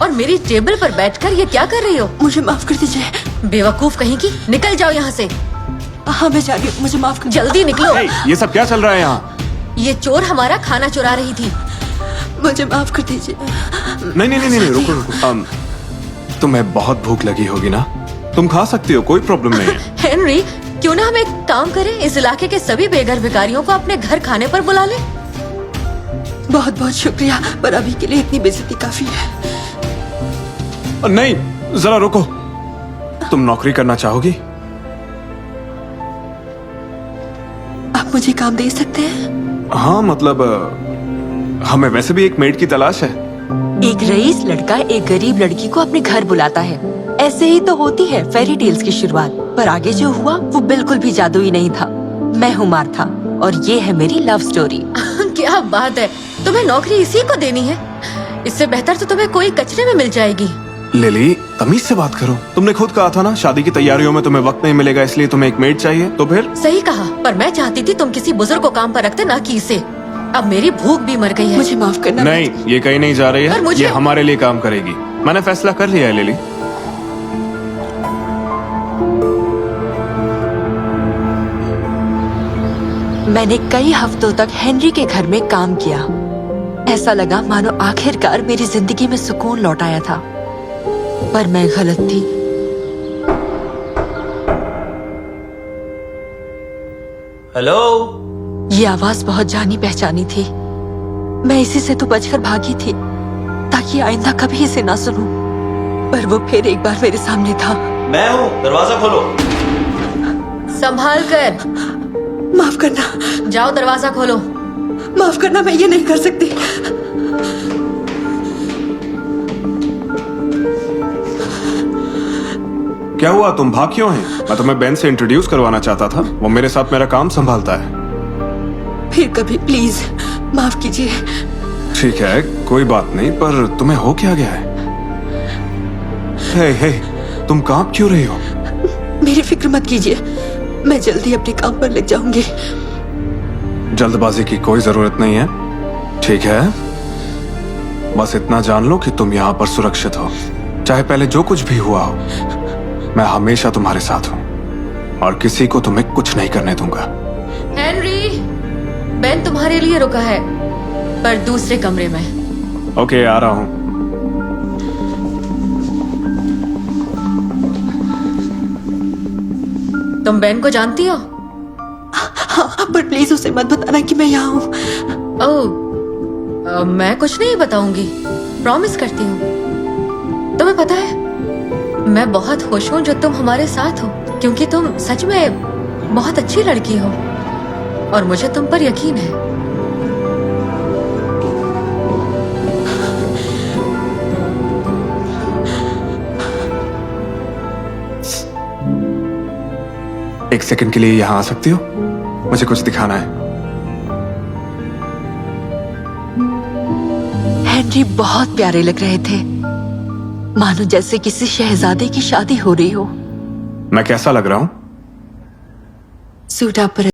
और मेरी टेबल पर बैठकर ये क्या कर रही हो? मुझे माफ कर दीजिए। बेवकूफ कहीं की, निकल जाओ यहाँ से। हाँ मैं जा रही हूँ, मुझे माफ कर। जल्दी निकलो। ये सब क्या चल रहा है यहाँ? ये चोर हमारा खाना चुरा रही थी। मुझे माफ कर दीजिए। नहीं, रुको रुको। तुम्हें बहुत भूख लगी होगी ना, तुम खा सकती हो, कोई प्रॉब्लम नहीं है। हेनरी, क्यों ना हम एक काम करें, इस इलाके के सभी बेघर भिखारियों को अपने घर खाने पर बुला ले। बहुत बहुत शुक्रिया, पर अभी के लिए इतनी बेइज्जती काफी है। नहीं, जरा रुको। तुम नौकरी करना चाहोगी? आप मुझे काम दे सकते हैं? हाँ, मतलब हमें वैसे भी एक मेड की तलाश है। एक रईस लड़का एक गरीब लड़की को अपने घर बुलाता है। ऐसे ही तो होती है फेरी टेल्स की शुरुआत, पर आगे जो हुआ वो बिल्कुल भी जादुई नहीं था। मैं हूँ मार्था और ये है मेरी लव स्टोरी। क्या बात है, तुम्हें नौकरी इसी को देनी है? इससे बेहतर तो तुम्हें कोई कचरे में मिल जाएगी। लिली, तमीज से बात करो। तुमने खुद कहा था ना, शादी की तैयारियों में तुम्हें वक्त नहीं मिलेगा, इसलिए तुम्हें एक मेड चाहिए। तो फिर? सही कहा, पर मैं चाहती थी तुम किसी बुजुर्ग को काम पर रखते, ना कि इसे। अब मेरी भूख भी मर गई है। मुझे माफ करना। नहीं, ये कहीं नहीं जा रही पर है, मुझे- ये हमारे लिए काम करेगी। मैंने फैसला कर लिया है लिली। मैंने कई हफ्तों तक हेनरी के घर में काम किया। ऐसा लगा मानो आखिरकार मेरी जिंदगी में सुकून लौट आया था, पर मैं गलत थी। हेलो। ये आवाज बहुत जानी पहचानी थी। मैं इसी से तो बचकर भागी थी ताकि आइंदा कभी इसे ना सुनूं, पर वो फिर एक बार मेरे सामने था। मैं हूँ, दरवाजा खोलो। संभाल कर। माफ करना। जाओ, दरवाजा खोलो। माफ करना, मैं ये नहीं कर सकती। क्या हुआ, तुम भाग क्यों हैं? मैं तुम्हें बेन से इंट्रोड्यूस करवाना चाहता था, वो मेरे साथ मेरा काम संभालता है। फिर कभी प्लीज माफ कीजिए। ठीक है, कोई बात नहीं, पर तुम्हें हो क्या गया है? हे, तुम कांप क्यों रही हो? मेरी फिक्र मत कीजिए, मैं जल्दी अपने काम पर लग जाऊंगी। जल्दबाजी की कोई जरूरत नहीं है, ठीक है? बस इतना जान लो कि तुम यहाँ पर सुरक्षित हो। चाहे पहले जो कुछ भी हुआ हो, मैं हमेशा तुम्हारे साथ हूँ और किसी को तुम्हें कुछ नहीं करने दूंगा। हेनरी, बेन तुम्हारे लिए रुका है, पर दूसरे कमरे में। ओके, आ रहा हूँ। तुम बेन को जानती हो? हाँ, पर प्लीज उसे मत बताना कि मैं यहाँ हूँ। ओह, मैं कुछ नहीं बताऊंगी, प्रॉमिस करती हूँ। तुम्हें पता है, मैं बहुत खुश हूँ जो तुम हमारे साथ हो, क्योंकि तुम सच में बहुत अच्छी लड़की हो और मुझे तुम पर यकीन है। एक सेकंड के लिए यहाँ आ सकती हो? मुझे कुछ दिखाना है। हेनरी बहुत प्यारे लग रहे थे, मानो जैसे किसी शहजादे की शादी हो रही हो। मैं कैसा लग रहा हूँ? सूट आप पर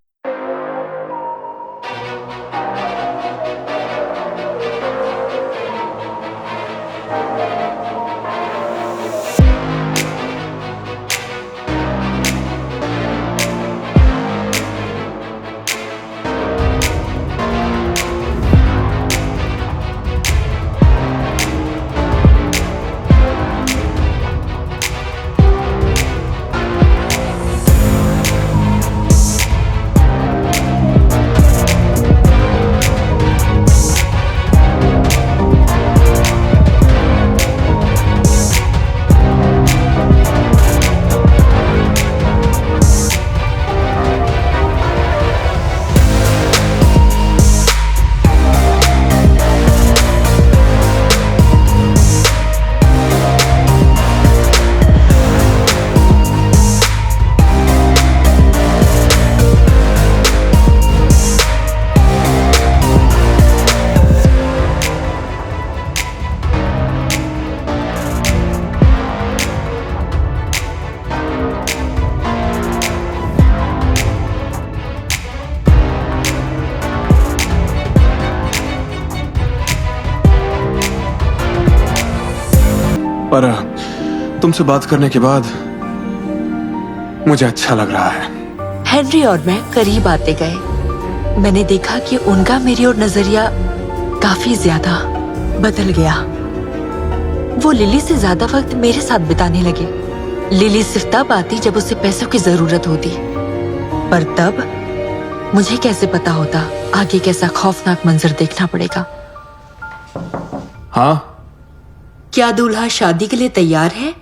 पर तुमसे बात करने के बाद मुझे अच्छा लग रहा है। हेनरी और मैं करीब आते गए। मैंने देखा कि उनका मेरी ओर नजरिया काफी ज्यादा बदल गया। वो लिली से ज्यादा वक्त मेरे साथ बिताने लगे। लिली सिर्फ तब आती जब उसे पैसों की जरूरत होती, पर तब मुझे कैसे पता होता आगे कैसा खौफनाक मंजर देखना पड़ेगा। हाँ, क्या दूल्हा शादी के लिए तैयार है?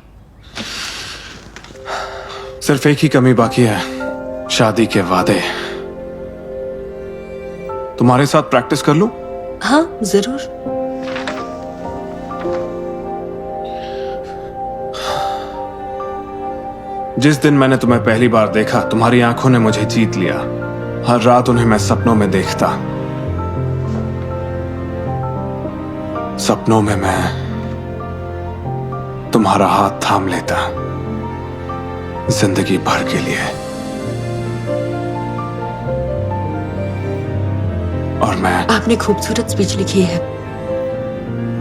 सिर्फ एक ही कमी बाकी है, शादी के वादे। तुम्हारे साथ प्रैक्टिस कर लूं? हाँ जरूर। जिस दिन मैंने तुम्हें पहली बार देखा, तुम्हारी आंखों ने मुझे जीत लिया। हर रात उन्हें मैं सपनों में देखता। सपनों में मैं तुम्हारा हाथ थाम लेता, जिंदगी भर के लिए। और मैं आपने खूबसूरत स्पीच लिखी है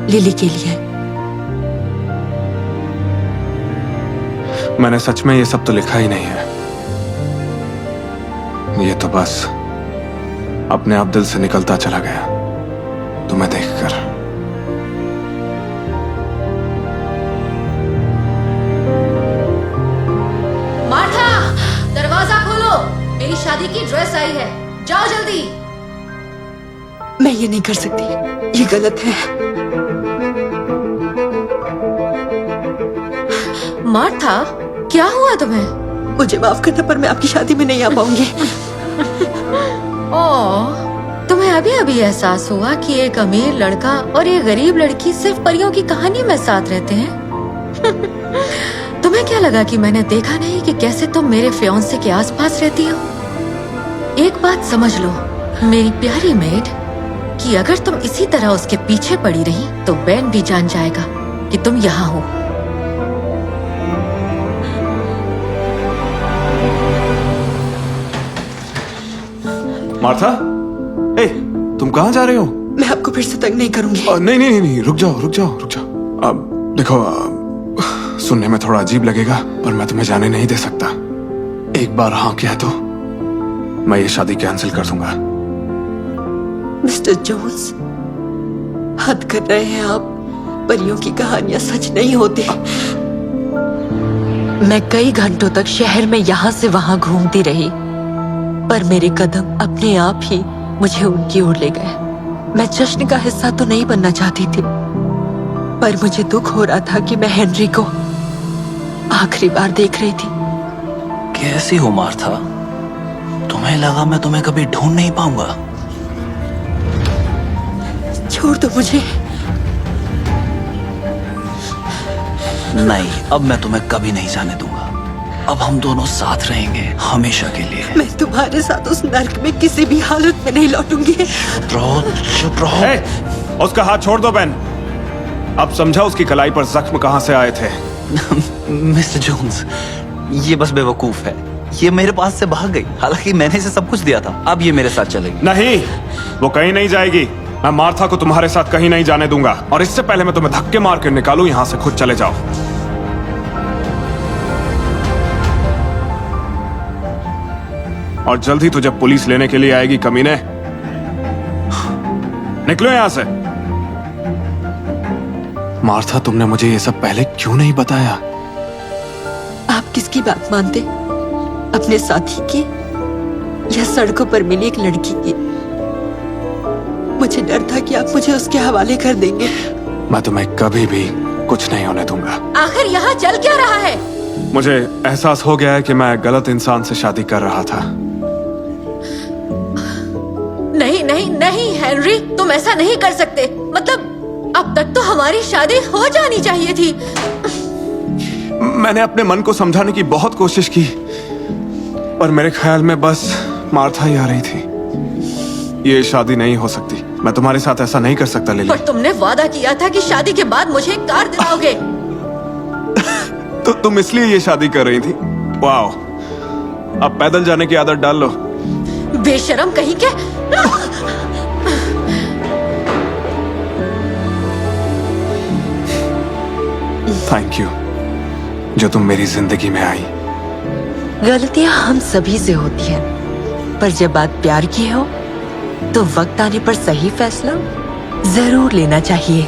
लिली के लिए। मैंने सच में ये सब तो लिखा ही नहीं है, ये तो बस अपने आप दिल से निकलता चला गया तुम्हें देखकर। मार्था, दरवाजा खोलो, मेरी शादी की ड्रेस आई है, जाओ जल्दी। मैं ये नहीं कर सकती, ये गलत है। मार्था, क्या हुआ तुम्हें? मुझे माफ करना, पर मैं आपकी शादी में नहीं आ पाऊंगी। ओह, तुम्हें अभी अभी एहसास हुआ कि एक अमीर लड़का और एक गरीब लड़की सिर्फ परियों की कहानी में साथ रहते हैं? तुम्हें क्या लगा कि मैंने देखा नहीं कि कैसे तुम मेरे फियांसे के आसपास रहती हो? एक बात समझ लो मेरी प्यारी मेड, कि अगर तुम इसी तरह उसके पीछे पड़ी रही तो बेन भी जान जाएगा कि तुम यहाँ हो। मार्था, ए, तुम कहाँ जा रहे हो? मैं आपको फिर से तंग नहीं करूंगी। नहीं नहीं नहीं, रुक जाओ रुक जाओ रुक जाओ। अब देखो, सुनने में थोड़ा अजीब लगेगा, पर मैं तुम्हें जाने नहीं दे सकता। एक बार हाँ कह दो, मैं ये शादी कैंसिल कर दूंगा। मिस्टर जोन्स, हद कर रहे हैं आप। परियों की कहानियां सच नहीं होती। मैं कई घंटों तक शहर में यहाँ से वहाँ घूमती रही, पर मेरे कदम अपने आप ही मुझे उनकी ओर ले गए। मैं जश्न का हिस्सा तो नहीं बनना चाहती थी, पर मुझे दुख हो रहा था कि मैं हेनरी को आखिरी बार देख रही थी। कैसी हो मार्था? तुम्हें लगा मैं तुम्हें कभी ढूंढ नहीं पाऊंगा? छोड़ दो मुझे। नहीं, अब मैं तुम्हें कभी नहीं जाने दूंगा। अब हम दोनों साथ रहेंगे हमेशा के लिए। मैं तुम्हारे साथ उस नर्क में किसी भी हालत में नहीं लौटूंगी। चुप रहो। ए, उसका हाथ छोड़ दो बेन। अब समझा उसकी कलाई पर जख्म कहाँ से आए थे? मिस्टर जोन्स, ये बस बेवकूफ है। ये मेरे पास से भाग गई, हालांकि मैंने इसे सब कुछ दिया था। अब ये मेरे साथ चलेगी। नहीं, वो कहीं नहीं जाएगी। मैं मार्था को तुम्हारे साथ कहीं नहीं जाने दूंगा, और इससे पहले मैं तुम्हें धक्के मार कर निकालूं यहां से, खुद चले जाओ। और जल्द ही तुझे पुलिस लेने के लिए आएगी, कमीने। निकलो यहां से। मार्था, तुमने मुझे ये सब पहले क्यों नहीं बताया? आप किसकी बात मानते? अपने साथी की या सड़कों पर मिली एक लड़की की? मुझे डर था कि आप मुझे उसके हवाले कर देंगे। मैं तुम्हें कभी भी कुछ नहीं होने दूंगा। आखिर यहाँ चल क्या रहा है? मुझे एहसास हो गया है कि मैं गलत इंसान से शादी कर रहा था। नहीं नहीं नहीं हेनरी, तुम ऐसा नहीं कर सकते। मतलब अब तक तो हमारी शादी हो जानी चाहिए थी। मैंने अपने मन को समझाने की बहुत कोशिश की, पर मेरे ख्याल में बस मार्था ही आ रही थी। ये शादी नहीं हो सकती। मैं तुम्हारे साथ ऐसा नहीं कर सकता लिली। पर तुमने वादा किया था कि शादी के बाद मुझे एक कार दिलाओगे। तो तुम इसलिए ये शादी कर रही थी? वाह, अब पैदल जाने की आदत डाल लो। बेशरम कहीं के। थैंक यू जो तुम मेरी जिंदगी में आई। गलतियां हम सभी से होती हैं, पर जब बात प्यार की हो तो वक्त आने पर सही फैसला जरूर लेना चाहिए।